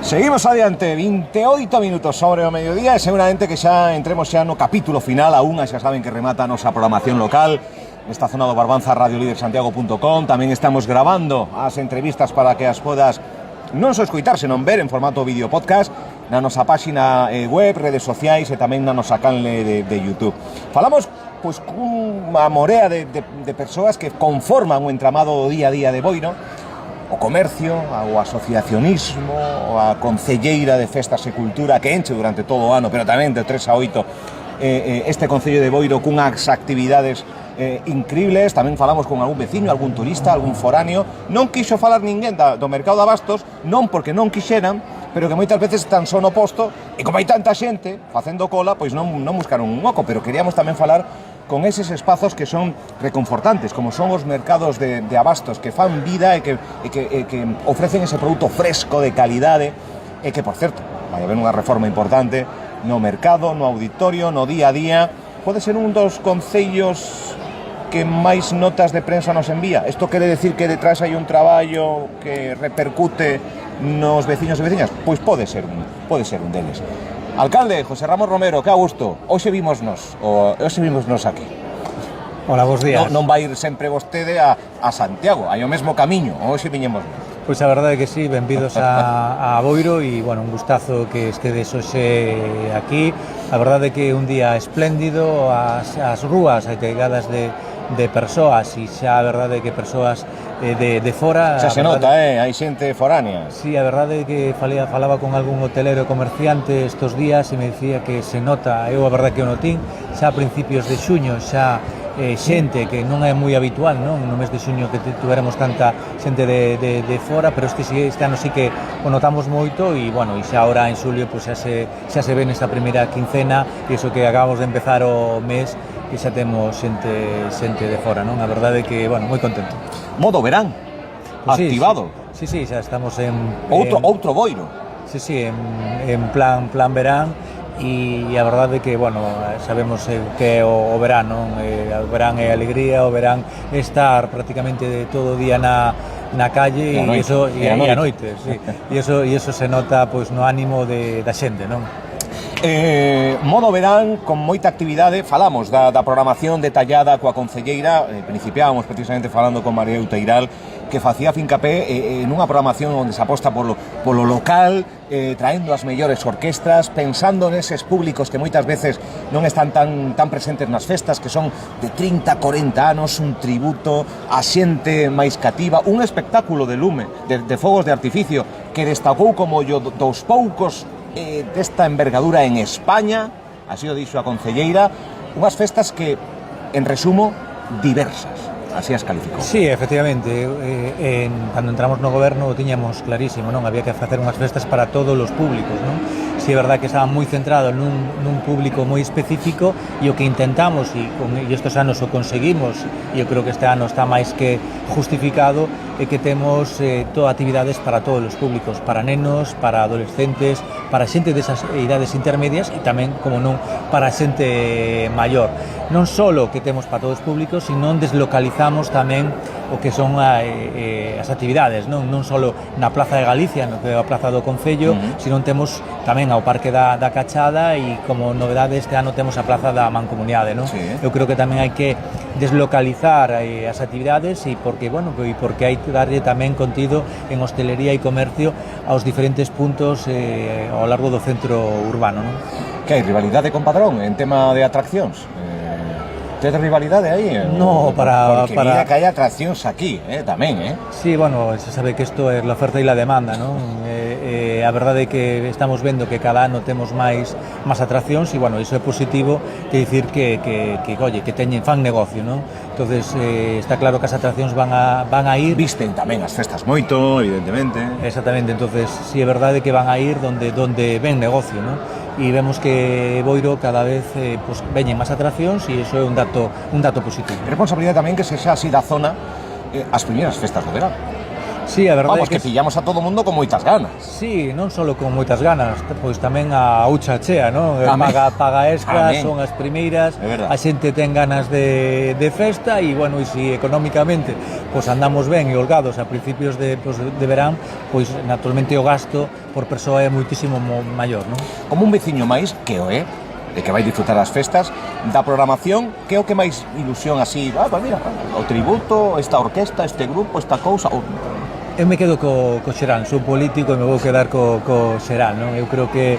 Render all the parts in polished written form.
Seguimos adiante, 28 minutos sobre o mediodía e seguramente que xa entremos xa no capítulo final. Aún xa saben que remata a nosa programación local nesta zona do Barbanza, radiolidersantiago.com. Tamén estamos grabando as entrevistas para que as podas non só escoitar, senón ver en formato vídeo podcast na nosa páxina web, redes sociais e tamén na nosa canle de YouTube. Falamos pois cunha morea de persoas que conforman o entramado do día a día de Boiro, o comercio, o asociacionismo, a concelleira de festas e cultura que enche durante todo o ano, pero tamén de 3 a 8 este concello de Boiro cunhas actividades increíbles. Tamén falamos con algún veciño, algún turista, algún foráneo. Non quixo falar ninguén do mercado de abastos, non porque non quixeran, pero que moitas veces están só no posto e como hai tanta xente facendo cola, pois non buscaron un oco, pero queríamos tamén falar con eses espazos que son reconfortantes, como son os mercados de abastos, que fan vida e que ofrecen ese produto fresco, de calidade, e que, por certo, vai haber unha reforma importante no mercado, no auditorio, no día a día. Pode ser un dos concellos que máis notas de prensa nos envía. Isto quere decir que detrás hai un traballo que repercute nos veciños e veciñas? Pois pode ser un deles. Alcalde, José Ramos Romero, que a gusto. Hoxe vímosnos aquí. Hola, bons días. Non vai ir sempre vostede a Santiago, hai o mesmo camiño, hoxe viñémonos. Pois a verdade é que sí, benvidos a Boiro e, bueno, un gustazo que estedes hoxe aquí. A verdade é que un día espléndido, as rúas ategadas de persoas e xa a verdade é que persoas de fora... Xa se nota, hai xente foránea. Sí, a verdade é que falaba con algún hotelero e comerciante estos días e me dicía que se nota, eu a verdade que o notín, xa a principios de xuño, xa xente que non é moi habitual, non? No mes de xuño que tuveramos tanta xente de fora, pero este ano sí que o notamos moito e, bueno, e xa ahora en xulio pues xa se ve nesta primeira quincena e iso que acabamos de empezar o mes e xa temos xente de fora, non? A verdade é que, bueno, moi contento. Modo verán, pues activado. Sí, xa estamos en... Outro Boiro. Sí, en plan verán. E a verdade é que, bueno, sabemos que o verán, non? O verán é alegría, o verán é estar prácticamente todo o día na calle e a noite, sí. E iso se nota pois no ánimo da xente, non? Modo verán, con moita actividade. Falamos da programación detallada coa concelleira, principiábamos precisamente falando con María Uteiral, que facía fincapé en unha programación onde se aposta polo local, traendo as mellores orquestras, pensando neses públicos que moitas veces non están tan presentes nas festas, que son de 30, 40 anos, un tributo a xente máis cativa, un espectáculo de lume, de fogos de artificio, que destacou como dos poucos desta envergadura en España, así o dixo a concelleira, unhas festas que, en resumo, diversas. Así as calificou. Sí, efectivamente, cando entramos no goberno o tiñamos clarísimo, non? Había que facer unhas festas para todos os públicos, non? Si é verdad que estaba moi centrado nun público moi específico e o que intentamos, e estes anos o conseguimos, e eu creo que este ano está máis que justificado, é que temos actividades para todos os públicos, para nenos, para adolescentes, para xente desas idades intermedias e tamén, como non, para xente maior. Non só que temos para todos os públicos, sino deslocalizamos tamén o que son as actividades, non só na Plaza de Galicia, no que é a Plaza do Concello, sino temos tamén ao Parque da Cachada e como novedade este ano temos a Plaza da Mancomunidade, non? Sí. Eu creo que tamén hai que deslocalizar as actividades e porque hai que darlle tamén contido en hostelería e comercio aos diferentes puntos ao largo do centro urbano, non? Que hai rivalidade con Padrón en tema de atraccións? Tens rivalidade aí? No, porque mira que hai atraccións aquí, tamén, Sí, bueno, se sabe que isto é a oferta e a demanda, non? A verdade é que estamos vendo que cada ano temos máis atraccións e, bueno, iso é positivo, que dicir que fan negocio, non? Entonces, está claro que as atraccións van a ir... Visten tamén as festas moito, evidentemente. Exactamente, entonces, si é verdade que van a ir donde ven negocio, non? E vemos que Boiro cada vez veñen máis atraccións e iso é un dato positivo. Responsabilidade tamén que se xa así da zona as primeiras festas do verán. Sí, a verdade vamos, que pillamos a todo mundo con moitas ganas. Sí, non só con moitas ganas, pois tamén a ucha chea, non? Paga extras, son as primeiras, a xente ten ganas de festa e, bueno, e se económicamente pois andamos ben e holgados a principios de verán, pois naturalmente o gasto por persoa é moitísimo maior, non? Como un veciño máis, que o é, de que vai disfrutar as festas, da programación, que é o que máis ilusión así, pues mira, o tributo, esta orquesta, este grupo, esta cousa... Eu me quedo co xeral, sou político e me vou quedar co xeral, non? Eu creo que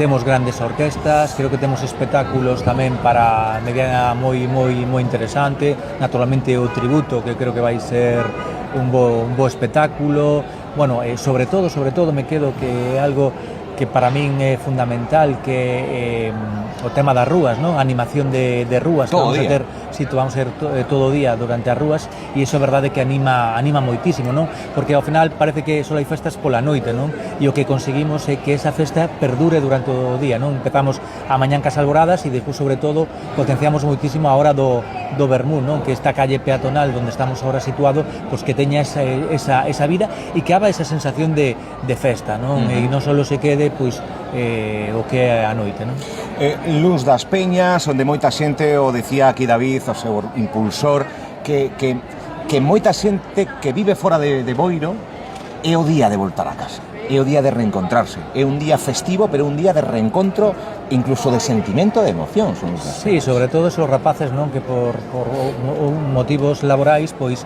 temos grandes orquestas, creo que temos espectáculos tamén para mediana moi interesante, naturalmente o tributo, que creo que vai ser un bo espectáculo, bueno, sobre todo me quedo que é algo que para min é fundamental, que o tema das rúas, non? A animación de rúas, todo vamos a ter, vamos a ter todo o día durante as rúas, e iso é verdade que anima moitísimo, non? Porque ao final parece que só hai festas pola noite, non? E o que conseguimos é que esa festa perdure durante o día, non? Empezamos a mañán cas alboradas e despois, sobre todo, potenciamos moitísimo a hora do vermú, non? Que esta calle peatonal onde estamos agora situado, pois que teña esa vida e que haga esa sensación de festa, non? E non só se quede pois o que é a noite, non? Luz das Peñas, onde moita xente, o decía aquí David, o seu impulsor, que moita xente que vive fora de Boiro é o día de voltar a casa, é o día de reencontrarse, é un día festivo, pero un día de reencontro, incluso de sentimento, de emoción. Sí, sobre todo esos rapaces, non, que por motivos laborais pois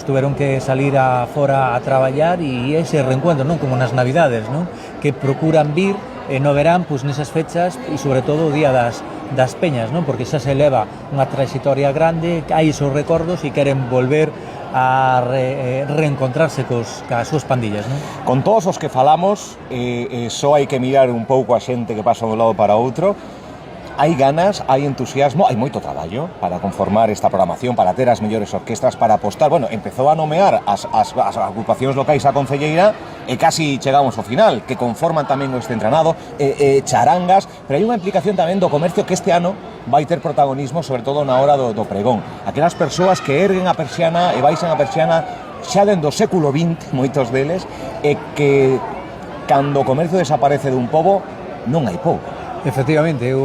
tuveron que salir fora a traballar, e ese reencuentro, non, como nas Navidades, non, que procuran vir no verán, pois nesas fechas, e sobre todo o día das peñas, non, porque xa se leva unha trayectoria grande, hai esos recordos e queren volver a reencontrarse cas súas pandillas, non? Con todos os que falamos, só hai que mirar un pouco a xente que pasa dun lado para outro. Hai ganas, hai entusiasmo, hai moito traballo para conformar esta programación, para ter as mellores orquestras, para apostar. Bueno, empezou a nomear as agrupacións locais a Concelleira e casi chegamos ao final, que conforman tamén este entrenado, charangas, pero hai unha implicación tamén do comercio que este ano vai ter protagonismo, sobre todo na hora do pregón. Aquelas persoas que erguen a persiana e baixan a persiana xa dentro do século XX, moitos deles, e que cando o comercio desaparece dun pobo, non hai pobo. Efectivamente, eu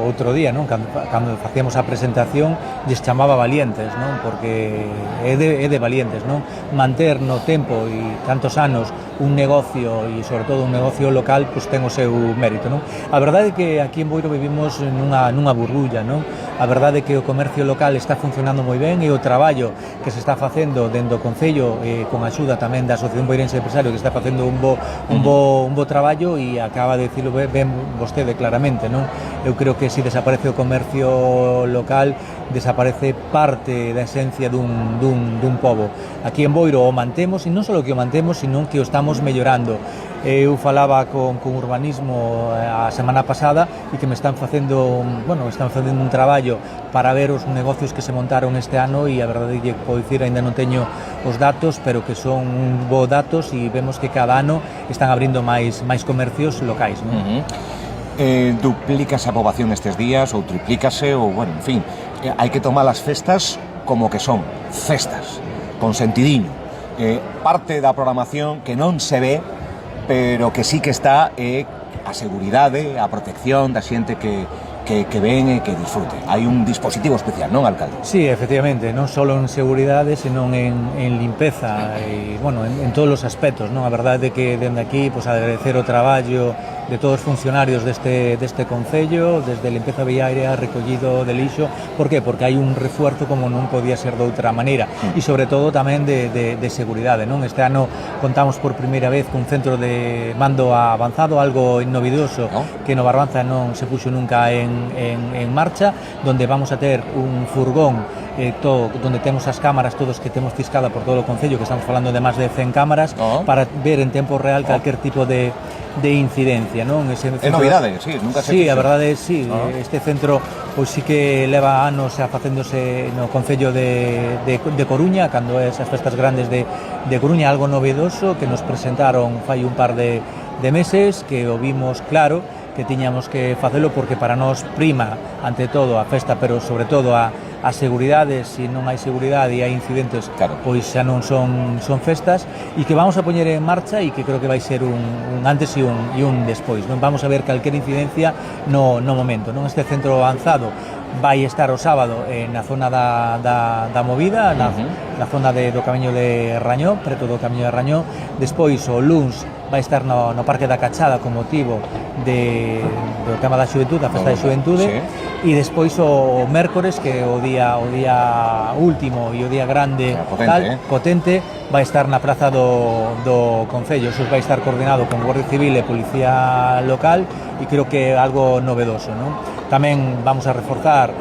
outro día, non, cando facíamos a presentación, lles chamaba valientes, non, porque é de valientes, non, manter no tempo e tantos anos un negocio, e sobre todo un negocio local, pois ten o seu mérito, non? A verdade é que aquí en Boiro vivimos nunha burbulla, non? A verdade é que o comercio local está funcionando moi ben, e o traballo que se está facendo dentro do Concello, con a axuda tamén da Asociación Boirense de Empresarios, que está facendo un bo traballo, e acaba de dicilo ben vostede claramente, non? Eu creo que se desaparece o comercio local, desaparece parte da esencia dun pobo. Aquí en Boiro o mantemos, e non só que o mantemos, sino que o estamos mellorando. Eu falaba con urbanismo a semana pasada, e que me están facendo un traballo para ver os negocios que se montaron este ano, e a verdade é que podo dicir, ainda non teño os datos, pero que son bons datos, e vemos que cada ano están abrindo máis comercios locais, non? Duplícase a poboación estes días, ou triplícase, ou, bueno, en fin, hai que tomar as festas como que son festas, con sentidiño. Parte da programación que non se ve, pero que sí que está, a seguridade, a protección da xente que ven e que disfrute. Hai un dispositivo especial, non, alcalde? Sí, efectivamente, non só en seguridade, senón en limpeza, e, bueno, en todos os aspectos, non? A verdade é que dende aquí, pois, agradecer o traballo de todos os funcionarios deste Concello, desde limpeza viaria, recollido de lixo. Por qué? Porque hai un refuerzo como non podía ser de outra maneira, e sobre todo tamén de seguridade, non? Este ano contamos por primeira vez cun centro de mando avanzado, algo novidoso, que no Barbanza non se puxo nunca en marcha, donde vamos a ter un furgón donde temos as cámaras todos que temos ciscada por todo o Concello, que estamos falando de máis de 100 cámaras, para ver en tempo real calquer tipo de incidencia, non? É novidade, sí, nunca se Sí, a verdade é, sí, este centro pois sí que leva anos facéndose no Concello de Coruña, cando é esas festas grandes de Coruña, algo novedoso que nos presentaron fai un par de meses, que o vimos claro que tiñamos que facelo, porque para nós prima ante todo a festa, pero sobre todo a a seguridade, se non hai seguridade e hai incidentes, claro, pois xa non son festas, e que vamos a poñer en marcha e que creo que vai ser un antes e un despois. Non vamos a ver calquera incidencia no momento. Non, este centro avanzado vai estar o sábado na zona da movida, na zona do Camiño de Rañó, preto do Camiño de Rañó. Despois o luns vai estar no Parque da Cachada con motivo do tema da xuventude, a festa de xuventude, e despois o mércores, que é o día último e o día grande, potente, vai estar na praza do Concello. Eso vai estar coordinado con Guardia Civil e Policía Local, e creo que é algo novedoso, non? Tamén vamos a reforzar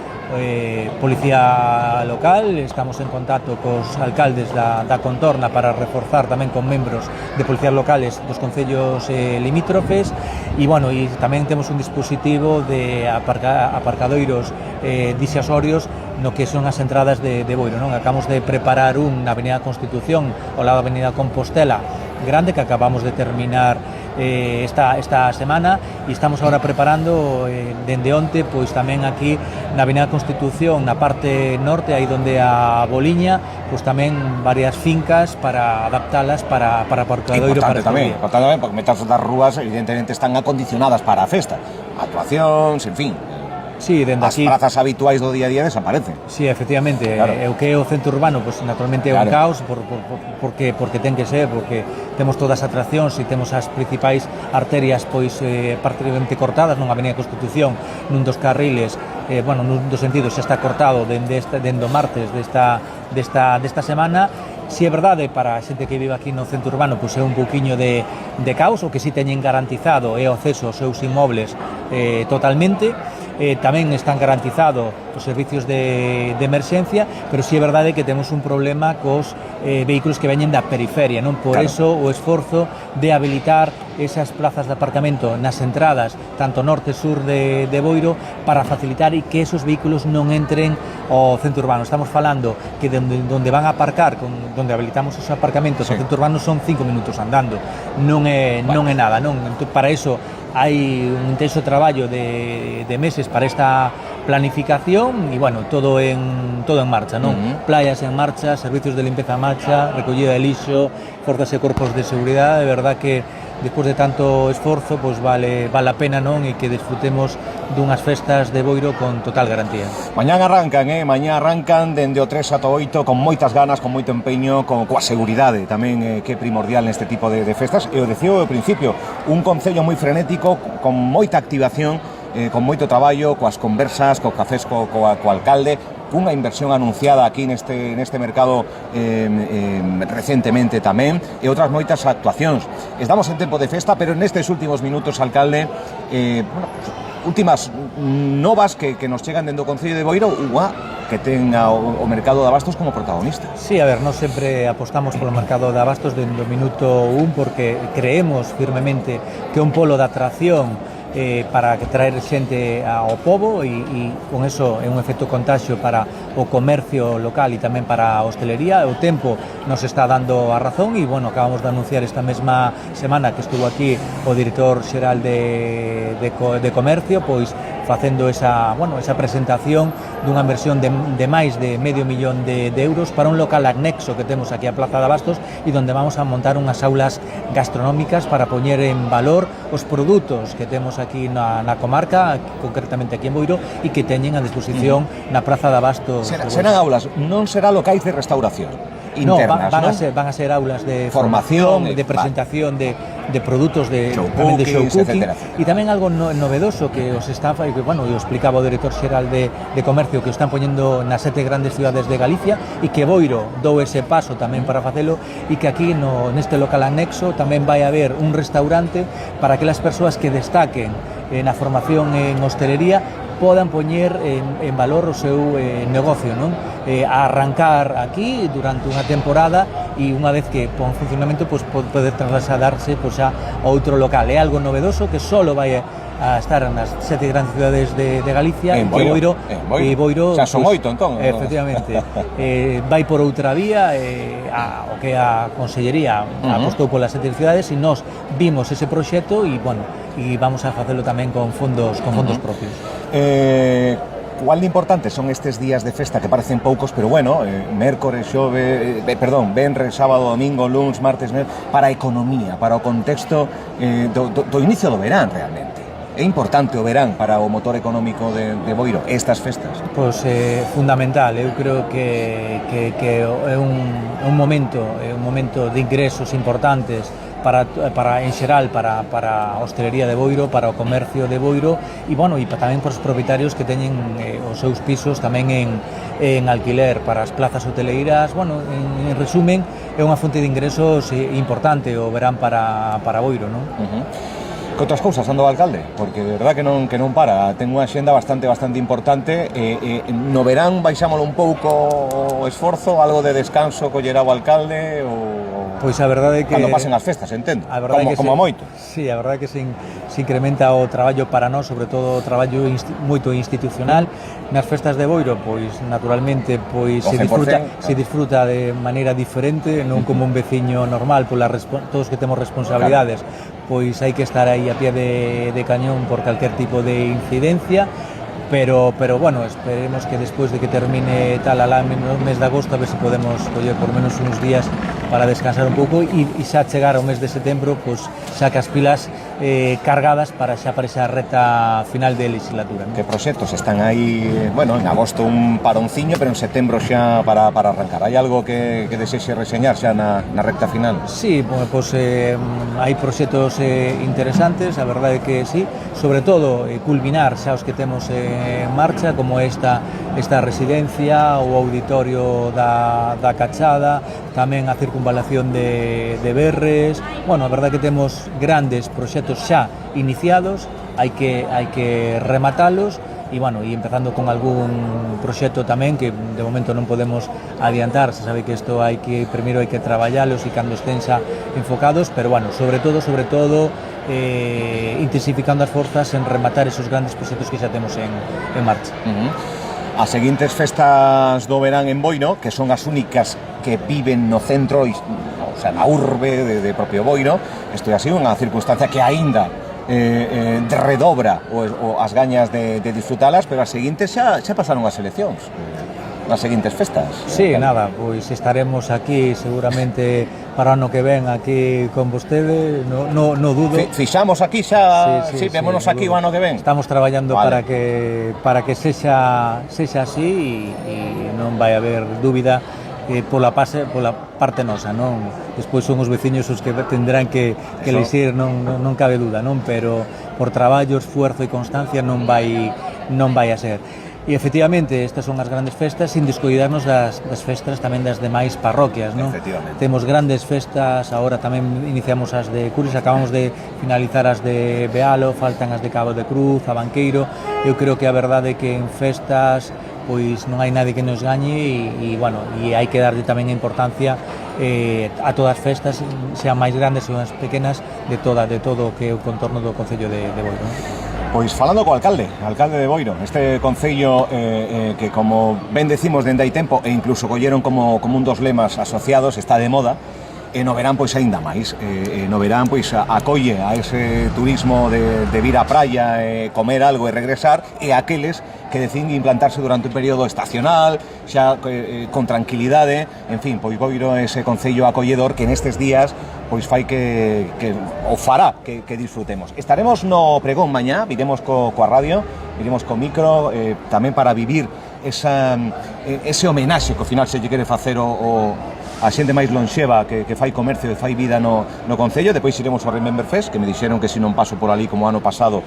Policía Local, estamos en contacto cos alcaldes da contorna para reforzar tamén con membros de policías locales dos concellos limítrofes, e bueno, e tamén temos un dispositivo de aparcadoiros disuasorios no que son as entradas de Boiro, non? Acabamos de preparar na Avenida Constitución, ao lado da Avenida Compostela, grande, que acabamos de terminar esta semana, e estamos agora preparando dende onte, pois tamén aquí na Avenida Constitución, na parte norte, aí donde a Boliña, pois tamén varias fincas para adaptalas para aparcadoiro. Importante tamén, porque metas das rúas evidentemente están acondicionadas para a festa, actuacións, en fin. Sí, dende as aquí, prazas habituais do día a día desaparecen. Sí, efectivamente, claro. O que é o centro urbano, pois naturalmente é un caos, porque ten que ser, porque temos todas as atraccións e temos as principais arterias pois prácticamente cortadas. Nunha Avenida Constitución, nun dos carriles, nun dos sentidos xa está cortado dende o martes desta semana. Si é verdade, para a xente que vive aquí no centro urbano, pois é un pouquiño de caos. O que si teñen garantizado é o acceso aos seus inmobles totalmente. Tamén están garantizados os servicios de emerxencia, pero si é verdade que temos un problema cos vehículos que veñen da periferia, non? Por eso o esforzo de habilitar esas plazas de aparcamento nas entradas, tanto norte e sur de Boiro, para facilitar e que esos vehículos non entren ao centro urbano. Estamos falando que donde van a aparcar, donde habilitamos os aparcamentos ao centro urbano, son 5 minutos andando, non é nada, non? Entón, para eso hai un intenso traballo de meses para esta planificación, e bueno, todo en marcha, non? Playas en marcha, servicios de limpeza en marcha, recollida de lixo, forzas e corpos de seguridade. De verdad que despois de tanto esforzo, pois vale a pena, non? E que disfrutemos dunhas festas de Boiro con total garantía. Mañán arrancan dende o 3 ata o 8 con moitas ganas, con moito empeño, coa seguridade tamén, que é primordial neste tipo de festas. E o decía ao principio, un concello moi frenético, con moita activación, con moito traballo, coas conversas, co cafés co alcalde, cunha inversión anunciada aquí neste mercado recentemente tamén, e outras moitas actuacións. Estamos en tempo de festa, pero nestes últimos minutos, alcalde, últimas novas que nos chegan dentro do Concello de Boiro, que ten o mercado de abastos como protagonista. Sí, a ver, nós sempre apostamos polo mercado de abastos dende o minuto 1, porque creemos firmemente que é un polo de atracción para traer xente ao pobo, e con eso é un efecto contagio para o comercio local e tamén para a hostelería. O tempo nos está dando a razón, e bueno, acabamos de anunciar esta mesma semana que estuvo aquí o director xeral de comercio, pois facendo esa presentación dunha inversión de máis de medio millón de euros para un local anexo que temos aquí a Plaza de Abastos, e donde vamos a montar unhas aulas gastronómicas para poñer en valor os produtos que temos aquí na comarca, concretamente aquí en Boiro, e que teñen a disposición na Praza de Abastos. Serán aulas, non será locais de restauración internas, van a ser aulas de formación, de presentación de produtos de show cooking, e tamén algo novedoso que os está, que bueno, eu explicaba o director xeral de comercio, que o están poñendo nas 7 grandes cidades de Galicia, e que Boiro dou ese paso tamén para facelo, e que aquí neste local anexo tamén vai haber un restaurante para aquelas persoas que destaquen na formación en hostelería podan poñer en valor o seu negocio, non? A arrancar aquí durante unha temporada, e unha vez que pon funcionamento, pois poder trasladarse xa a outro local. É algo novedoso que só vai a estar nas 7 grandes cidades de Galicia, en Boiro, xa son 8, entón. Efectivamente, vai por outra vía, o que a Consellería apostou polas 7 cidades, e nós vimos ese proxecto, e bueno, e vamos a facelo tamén con fondos propios. cual de importantes son estes días de festa que parecen poucos, pero bueno, mércores, venres, sábado, domingo, luns, martes, para a economía, para o contexto do inicio do verán realmente. É importante o verán para o motor económico de Boiro, estas festas? Pois fundamental, eu creo que é un momento de ingresos importantes para en xeral para a hostelería de Boiro, para o comercio de Boiro e tamén para os propietarios que teñen os seus pisos tamén en alquiler para as plazas hoteleiras. En resumen, é unha fonte de ingresos importante o verán para Boiro, non? Que outras cousas ando o alcalde? Porque de verdad que non para, ten unha xenda bastante importante. No verán baixámolo un pouco o esforzo, algo de descanso collerá o alcalde ou... Pois a verdade é que... Cando pasen as festas, entendo, como moito. Sí, a verdade é que se incrementa o traballo para nós, sobre todo o traballo moito institucional. Nas festas de Boiro, pois naturalmente se disfruta de maneira diferente, non como un veciño normal, todos que temos responsabilidades, pois hai que estar aí a pie de cañón por calquer tipo de incidencia. Pero esperemos que despois de que termine no mes de agosto, a ver se podemos coller por menos uns días para descansar un pouco e xa chegar ao mes de setembro, pois xa que as pilas cargadas para esa reta final de legislatura, ¿no? Que proxectos están aí, en agosto un paronciño, pero en setembro xa para arrancar. Hai algo que desexe reseñar xa na recta final? Sí, hai proxectos interesantes, a verdade é que sí, sobre todo culminar xa os que temos en marcha, como esta residencia, o auditorio da Cachada, tamén a circunvalación de Berres. A verdade que temos grandes proxectos xa iniciados, hai que rematalos e empezando con algún proxecto tamén que de momento non podemos adiantar. Se sabe que isto primeiro hai que traballalos e cando estén xa enfocados, pero sobre todo intensificando as forzas en rematar esos grandes proxectos que xa temos en marcha. As seguintes festas do verán en Boiro, que son as únicas que viven no centro, na urbe de propio Boiro, isto é así unha circunstancia que aínda redobra as gañas de disfrutalas, pero as seguintes xa pasaron as eleccións, as seguintes festas. Sí, pois estaremos aquí seguramente para o ano que ven aquí con vostede, no dudo. Fixamos aquí xa, vémonos aquí o ano que ven. Estamos traballando para que sexa así e non vai haber dúbida pola parte nosa, non? Despois son os veciños os que tendrán que elixir, non cabe duda, non? Pero por traballo, esfuerzo e constancia non vai a ser. E efectivamente, estas son as grandes festas, sin descoidarnos das festas tamén das demais parroquias, non? Temos grandes festas, agora tamén iniciamos as de Curis, acabamos de finalizar as de Bealo, faltan as de Cabo de Cruz, a Banqueiro. Eu creo que a verdade é que en festas pois non hai nadie que nos gañe e hai que darlle tamén a importancia a todas as festas, sean máis grandes ou máis pequenas, de todo o que é o contorno do concello de Boiro, non? Pois falando co alcalde de Boiro, este concello que, como ben decimos dende hai tempo, e incluso colleron como un dos lemas asociados, está de moda, e no verán pois aínda máis. No verán pois acolle a ese turismo de vir á praia, comer algo e regresar, e aqueles que deciden implantarse durante un período estacional, xa con tranquilidade. En fin, pois Boiro é ese concello acolledor que nestes días pois fai que o fará que disfrutemos. Estaremos no pregón mañá, viremos coa radio, viremos co micro, tamén para vivir ese homenaxe que ao final se lle quere facer a xente máis lonxeva que fai comercio e fai vida no concello. Depois iremos ao Remember Fest, que me dixeron que se non paso por ali como ano pasado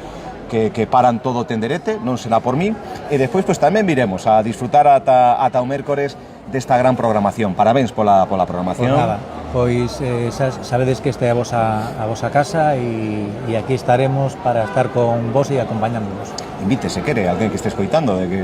que paran todo o tenderete, non será por mí. E despois pois tamén viremos a disfrutar ata o mércores desta gran programación. Parabéns pola programación. Pois sabedes que esta é a vosa casa e aquí estaremos para estar con vos e acompañándonos. Invite, se quere, alguén que este escoitando, de que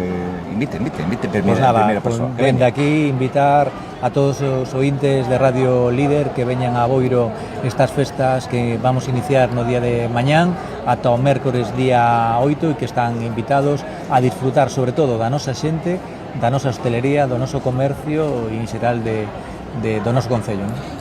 invite, primeira persoa. Vende aquí invitar a todos os ointes de Radio Líder que veñan a Boiro estas festas que vamos a iniciar no día de mañán ata o mércores día 8 e que están invitados a disfrutar sobre todo da nosa xente, da nosa hostelería, do noso comercio e en xeral do noso concello, non?